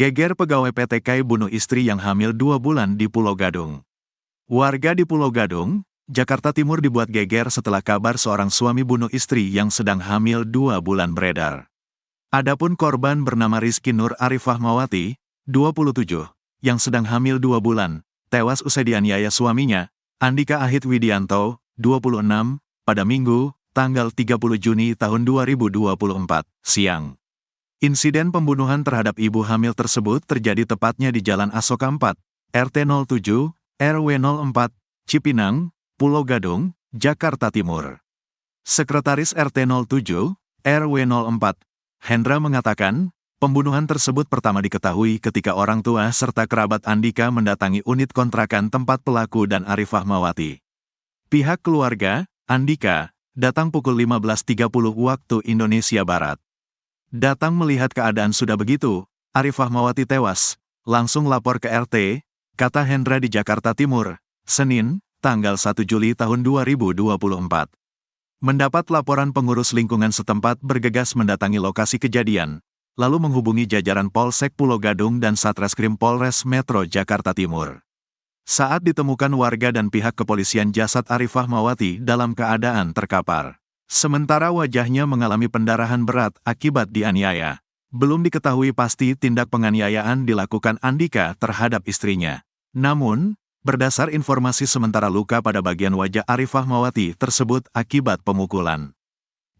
Geger pegawai PT KAI bunuh istri yang hamil 2 bulan di Pulau Gadung. Warga di Pulau Gadung, Jakarta Timur dibuat geger setelah kabar seorang suami bunuh istri yang sedang hamil 2 bulan beredar. Adapun korban bernama Rizky Nur Arifah Mawati, 27, yang sedang hamil 2 bulan, tewas usai dianiaya suaminya, Andika Ahid Widianto, 26, pada Minggu, tanggal 30 Juni tahun 2024, siang. Insiden pembunuhan terhadap ibu hamil tersebut terjadi tepatnya di Jalan Asoka 4, RT 07, RW 04, Cipinang, Pulau Gadung, Jakarta Timur. Sekretaris RT 07, RW 04, Hendra mengatakan, pembunuhan tersebut pertama diketahui ketika orang tua serta kerabat Andika mendatangi unit kontrakan tempat pelaku dan Arifah Mawati. Pihak keluarga, Andika, datang pukul 15.30 waktu Indonesia Barat. Datang melihat keadaan sudah begitu, Arifah Mawati tewas, langsung lapor ke RT, kata Hendra di Jakarta Timur, Senin, tanggal 1 Juli tahun 2024. Mendapat laporan pengurus lingkungan setempat bergegas mendatangi lokasi kejadian, lalu menghubungi jajaran Polsek Pulau Gadung dan Satreskrim Polres Metro Jakarta Timur. Saat ditemukan warga dan pihak kepolisian jasad Arifah Mawati dalam keadaan terkapar. Sementara wajahnya mengalami pendarahan berat akibat dianiaya. Belum diketahui pasti tindak penganiayaan dilakukan Andika terhadap istrinya. Namun, berdasar informasi sementara luka pada bagian wajah Arifah Mawati tersebut akibat pemukulan.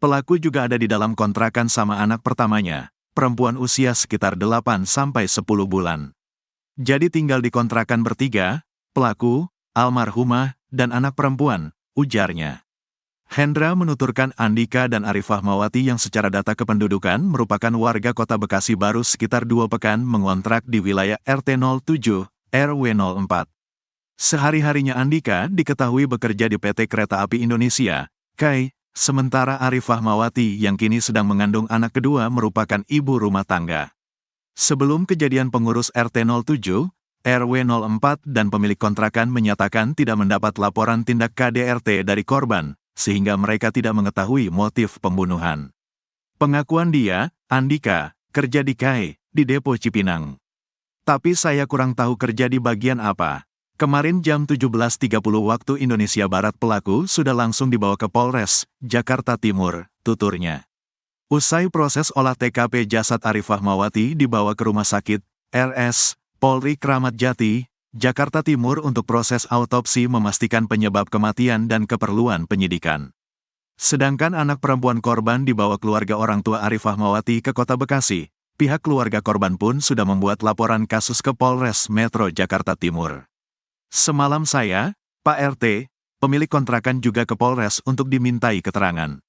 Pelaku juga ada di dalam kontrakan sama anak pertamanya, perempuan usia sekitar 8-10 bulan. Jadi tinggal di kontrakan bertiga, pelaku, almarhumah, dan anak perempuan, ujarnya. Hendra menuturkan Andika dan Arifah Mawati yang secara data kependudukan merupakan warga Kota Bekasi baru sekitar 2 pekan mengontrak di wilayah RT 07, RW 04. Sehari-harinya Andika diketahui bekerja di PT Kereta Api Indonesia, KAI, sementara Arifah Mawati yang kini sedang mengandung anak kedua merupakan ibu rumah tangga. Sebelum kejadian pengurus RT 07, RW 04 dan pemilik kontrakan menyatakan tidak mendapat laporan tindak KDRT dari korban, sehingga mereka tidak mengetahui motif pembunuhan. Pengakuan dia, Andika, kerja di KAI, di Depo Cipinang. Tapi saya kurang tahu kerja di bagian apa. Kemarin jam 17.30 waktu Indonesia Barat pelaku sudah langsung dibawa ke Polres, Jakarta Timur, tuturnya. Usai proses olah TKP jasad Arifah Mawati dibawa ke Rumah Sakit, RS, Polri Kramat Jati, Jakarta Timur untuk proses autopsi memastikan penyebab kematian dan keperluan penyidikan. Sedangkan anak perempuan korban dibawa keluarga orang tua Arifah Mawati ke Kota Bekasi. Pihak keluarga korban pun sudah membuat laporan kasus ke Polres Metro Jakarta Timur. Semalam saya, Pak RT, pemilik kontrakan juga ke Polres untuk dimintai keterangan.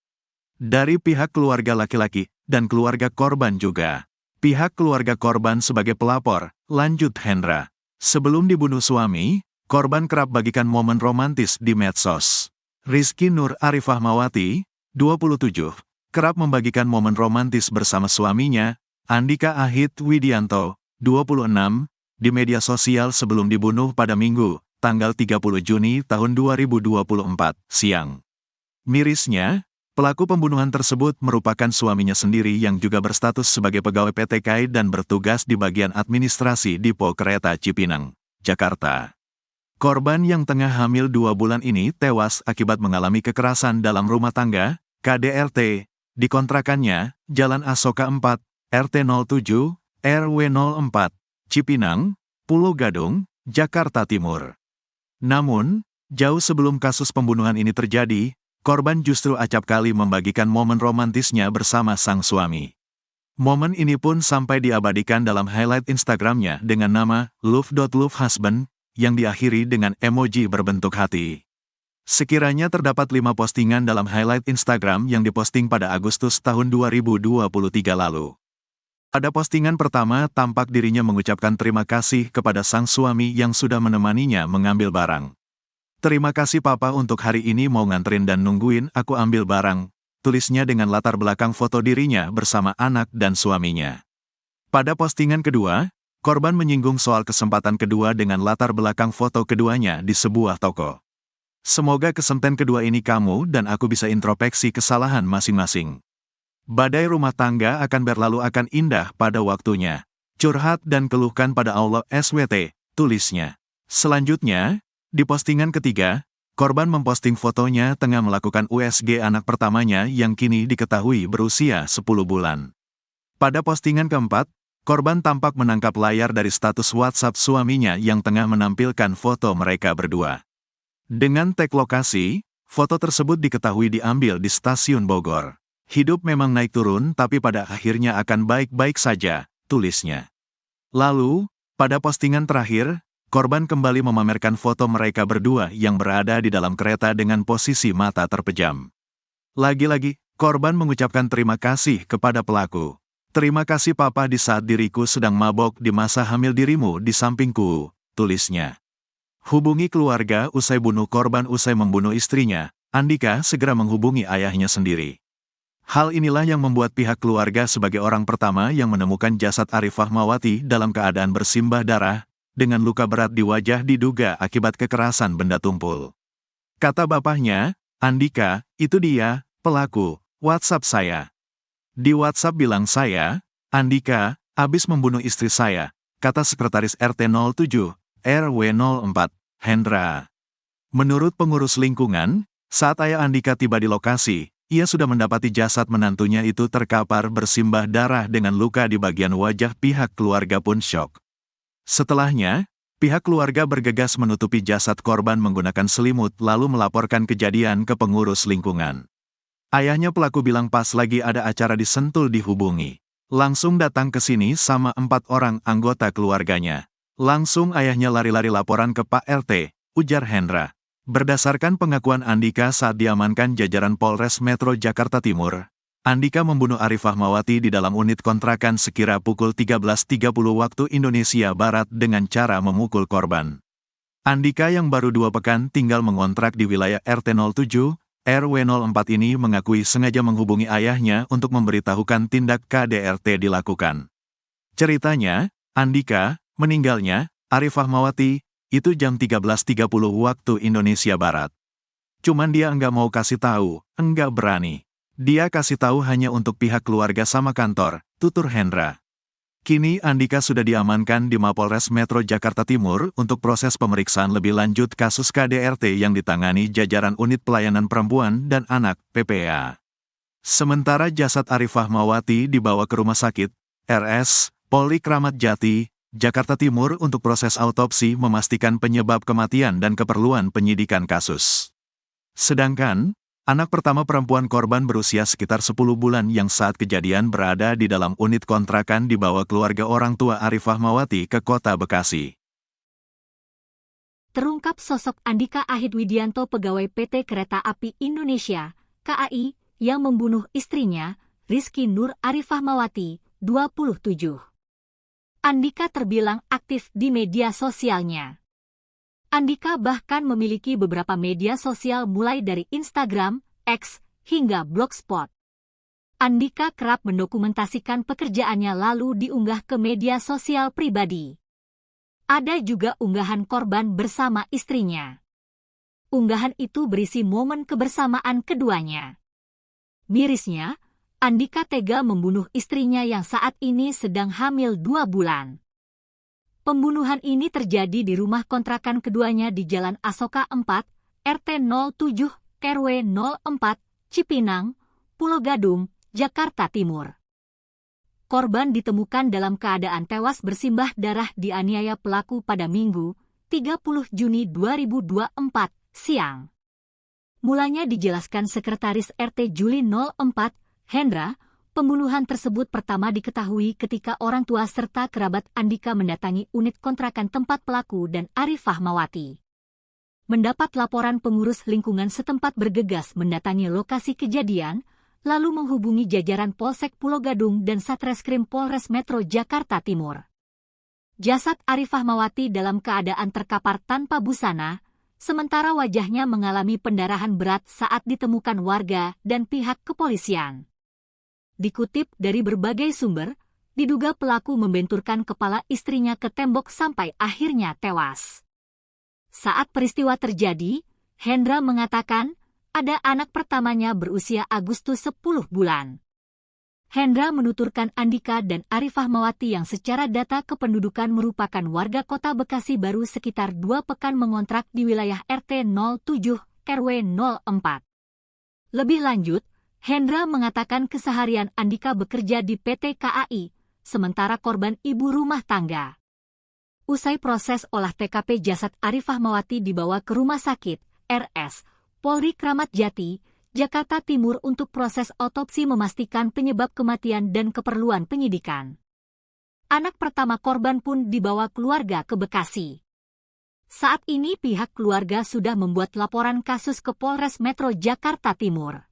Dari pihak keluarga laki-laki dan keluarga korban juga. Pihak keluarga korban sebagai pelapor, lanjut Hendra. Sebelum dibunuh suami, korban kerap bagikan momen romantis di medsos. Rizky Nur Arifah Mawati, 27, kerap membagikan momen romantis bersama suaminya, Andika Ahid Widianto, 26, di media sosial sebelum dibunuh pada Minggu, tanggal 30 Juni tahun 2024, siang. Mirisnya, pelaku pembunuhan tersebut merupakan suaminya sendiri yang juga berstatus sebagai pegawai PT KAI dan bertugas di bagian administrasi Depo Kereta Cipinang, Jakarta. Korban yang tengah hamil 2 bulan ini tewas akibat mengalami kekerasan dalam rumah tangga, KDRT, di kontrakannya, Jalan Asoka 4, RT 07, RW 04, Cipinang, Pulau Gadung, Jakarta Timur. Namun, jauh sebelum kasus pembunuhan ini terjadi, korban justru acap kali membagikan momen romantisnya bersama sang suami. Momen ini pun sampai diabadikan dalam highlight Instagramnya dengan nama love.lovehusband yang diakhiri dengan emoji berbentuk hati. Sekiranya terdapat 5 postingan dalam highlight Instagram yang diposting pada Agustus tahun 2023 lalu. Pada postingan pertama tampak dirinya mengucapkan terima kasih kepada sang suami yang sudah menemaninya mengambil barang. Terima kasih papa untuk hari ini mau nganterin dan nungguin aku ambil barang, tulisnya dengan latar belakang foto dirinya bersama anak dan suaminya. Pada postingan kedua, korban menyinggung soal kesempatan kedua dengan latar belakang foto keduanya di sebuah toko. Semoga kesempatan kedua ini kamu dan aku bisa introspeksi kesalahan masing-masing. Badai rumah tangga akan berlalu akan indah pada waktunya. Curhat dan keluhkan pada Allah SWT, tulisnya. Selanjutnya, di postingan ketiga, korban memposting fotonya tengah melakukan USG anak pertamanya yang kini diketahui berusia 10 bulan. Pada postingan keempat, korban tampak menangkap layar dari status WhatsApp suaminya yang tengah menampilkan foto mereka berdua. Dengan tag lokasi, foto tersebut diketahui diambil di stasiun Bogor. Hidup memang naik turun tapi pada akhirnya akan baik-baik saja, tulisnya. Lalu, pada postingan terakhir, korban kembali memamerkan foto mereka berdua yang berada di dalam kereta dengan posisi mata terpejam. Lagi-lagi, korban mengucapkan terima kasih kepada pelaku. Terima kasih papa di saat diriku sedang mabok di masa hamil dirimu di sampingku, tulisnya. Hubungi keluarga usai bunuh korban usai membunuh istrinya, Andika segera menghubungi ayahnya sendiri. Hal inilah yang membuat pihak keluarga sebagai orang pertama yang menemukan jasad Arifah Mawati dalam keadaan bersimbah darah, dengan luka berat di wajah diduga akibat kekerasan benda tumpul. Kata bapaknya, Andika, itu dia, pelaku, WhatsApp saya. Di WhatsApp bilang saya, Andika, abis membunuh istri saya, kata Sekretaris RT 07, RW 04, Hendra. Menurut pengurus lingkungan, saat ayah Andika tiba di lokasi, ia sudah mendapati jasad menantunya itu terkapar bersimbah darah dengan luka di bagian wajah. Pihak keluarga pun syok. Setelahnya, pihak keluarga bergegas menutupi jasad korban menggunakan selimut lalu melaporkan kejadian ke pengurus lingkungan. Ayahnya pelaku bilang pas lagi ada acara di Sentul dihubungi. Langsung datang ke sini sama 4 orang anggota keluarganya. Langsung ayahnya lari-lari laporan ke Pak RT, ujar Hendra. Berdasarkan pengakuan Andika saat diamankan jajaran Polres Metro Jakarta Timur, Andika membunuh Arifah Mawati di dalam unit kontrakan sekira pukul 13.30 waktu Indonesia Barat dengan cara memukul korban. Andika yang baru 2 pekan tinggal mengontrak di wilayah RT 07, RW 04 ini mengakui sengaja menghubungi ayahnya untuk memberitahukan tindak KDRT dilakukan. Ceritanya, Andika, meninggalnya, Arifah Mawati, itu jam 13.30 waktu Indonesia Barat. Cuman dia enggak mau kasih tahu, enggak berani. Dia kasih tahu hanya untuk pihak keluarga sama kantor, tutur Hendra. Kini Andika sudah diamankan di Mapolres Metro Jakarta Timur untuk proses pemeriksaan lebih lanjut kasus KDRT yang ditangani jajaran Unit Pelayanan Perempuan dan Anak, PPA. Sementara jasad Arifah Mawati dibawa ke Rumah Sakit, RS, Polri Kramat Jati, Jakarta Timur untuk proses autopsi memastikan penyebab kematian dan keperluan penyidikan kasus. Sedangkan, anak pertama perempuan korban berusia sekitar 10 bulan yang saat kejadian berada di dalam unit kontrakan dibawa keluarga orang tua Arifah Mawati ke kota Bekasi. Terungkap sosok Andika Ahid Widianto pegawai PT Kereta Api Indonesia, KAI, yang membunuh istrinya, Rizky Nur Arifah Mawati, 27. Andika terbilang aktif di media sosialnya. Andika bahkan memiliki beberapa media sosial mulai dari Instagram, X, hingga Blogspot. Andika kerap mendokumentasikan pekerjaannya lalu diunggah ke media sosial pribadi. Ada juga unggahan korban bersama istrinya. Unggahan itu berisi momen kebersamaan keduanya. Mirisnya, Andika tega membunuh istrinya yang saat ini sedang hamil 2 bulan. Pembunuhan ini terjadi di rumah kontrakan keduanya di Jalan Asoka 4, RT 07, RW 04, Cipinang, Pulau Gadung, Jakarta Timur. Korban ditemukan dalam keadaan tewas bersimbah darah dianiaya pelaku pada Minggu, 30 Juni 2024, siang. Mulanya dijelaskan Sekretaris RT Juli 04, Hendra, pembunuhan tersebut pertama diketahui ketika orang tua serta kerabat Andika mendatangi unit kontrakan tempat pelaku dan Arifah Mawati. Mendapat laporan pengurus lingkungan setempat bergegas mendatangi lokasi kejadian, lalu menghubungi jajaran Polsek Pulau Gadung dan Satreskrim Polres Metro Jakarta Timur. Jasad Arifah Mawati dalam keadaan terkapar tanpa busana, sementara wajahnya mengalami pendarahan berat saat ditemukan warga dan pihak kepolisian. Dikutip dari berbagai sumber, diduga pelaku membenturkan kepala istrinya ke tembok sampai akhirnya tewas. Saat peristiwa terjadi, Hendra mengatakan ada anak pertamanya berusia Agustus 10 bulan. Hendra menuturkan Andika dan Arifah Mawati yang secara data kependudukan merupakan warga kota Bekasi baru sekitar 2 pekan mengontrak di wilayah RT 07 RW 04. Lebih lanjut, Hendra mengatakan keseharian Andika bekerja di PT KAI, sementara korban ibu rumah tangga. Usai proses olah TKP, jasad Arifah Mawati dibawa ke Rumah Sakit RS Polri Kramat Jati, Jakarta Timur untuk proses otopsi memastikan penyebab kematian dan keperluan penyidikan. Anak pertama korban pun dibawa keluarga ke Bekasi. Saat ini pihak keluarga sudah membuat laporan kasus ke Polres Metro Jakarta Timur.